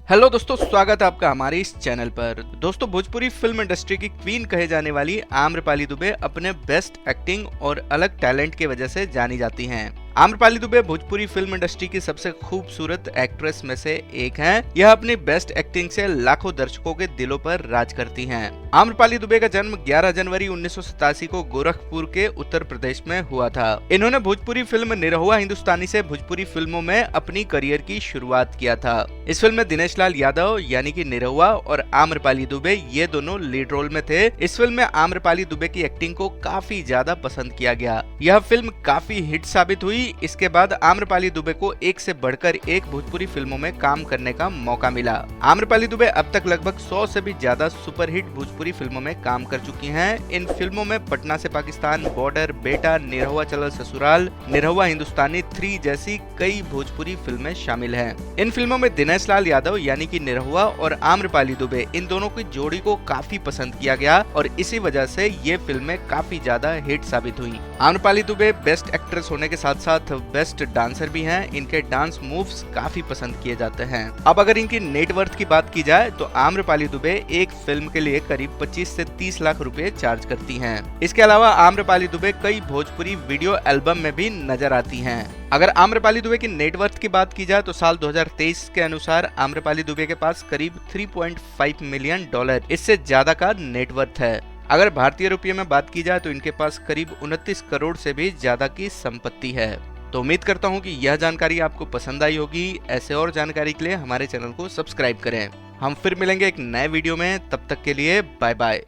Hello दोस्तों, स्वागत है आपका हमारे इस चैनल पर। दोस्तों, भोजपुरी फिल्म इंडस्ट्री की क्वीन कहे जाने वाली आम्रपाली दुबे अपने बेस्ट एक्टिंग और अलग टैलेंट की वजह से जानी जाती हैं। आम्रपाली दुबे भोजपुरी फिल्म इंडस्ट्री की सबसे खूबसूरत एक्ट्रेस में से एक हैं। यह अपनी बेस्ट एक्टिंग से लाखों दर्शकों के दिलों पर राज करती हैं। आम्रपाली दुबे का जन्म 11 जनवरी 1987 को गोरखपुर के उत्तर प्रदेश में हुआ था। इन्होंने भोजपुरी फिल्म निरहुआ हिंदुस्तानी से भोजपुरी फिल्मों में अपनी करियर की शुरुआत किया था। इस फिल्म में दिनेश लाल यादव यानी कि निरहुआ और आम्रपाली दुबे ये दोनों लीड रोल में थे। इस फिल्म में आम्रपाली दुबे की एक्टिंग को काफी ज्यादा पसंद किया गया। यह फिल्म काफी हिट साबित हुई। इसके बाद आम्रपाली दुबे को एक से बढ़कर एक भोजपुरी फिल्मों में काम करने का मौका मिला। आम्रपाली दुबे अब तक लगभग 100 से भी ज्यादा सुपरहिट भोजपुरी फिल्मों में काम कर चुकी हैं। इन फिल्मों में पटना से पाकिस्तान, बॉर्डर, बेटा, निरहुआ चलल ससुराल, निरहुआ हिंदुस्तानी 3 जैसी कई भोजपुरी फिल्में शामिल हैं। इन फिल्मों में दिनेश लाल यादव यानी कि निरहुआ और आम्रपाली दुबे इन दोनों की जोड़ी को काफी पसंद किया गया और इसी वजह से ये फिल्में काफी ज्यादा हिट साबित हुई। आम्रपाली दुबे बेस्ट एक्ट्रेस होने के साथ साथ बेस्ट डांसर भी हैं। इनके डांस मूव्स काफी पसंद किए जाते हैं। अब अगर इनकी नेटवर्थ की बात की जाए तो आम्रपाली दुबे एक फिल्म के लिए करीब 25 से 30 लाख रुपए चार्ज करती हैं। इसके अलावा आम्रपाली दुबे कई भोजपुरी वीडियो एल्बम में भी नजर आती हैं। अगर आम्रपाली दुबे की नेटवर्थ की बात की जाए तो साल 2023 के अनुसार आम्रपाली दुबे के पास करीब $3.5 मिलियन इससे ज्यादा का नेटवर्थ है। अगर भारतीय रुपये में बात की जाए तो इनके पास करीब 29 करोड़ से भी ज्यादा की संपत्ति है। तो उम्मीद करता हूँ कि यह जानकारी आपको पसंद आई होगी। ऐसे और जानकारी के लिए हमारे चैनल को सब्सक्राइब करें। हम फिर मिलेंगे एक नए वीडियो में, तब तक के लिए बाय बाय।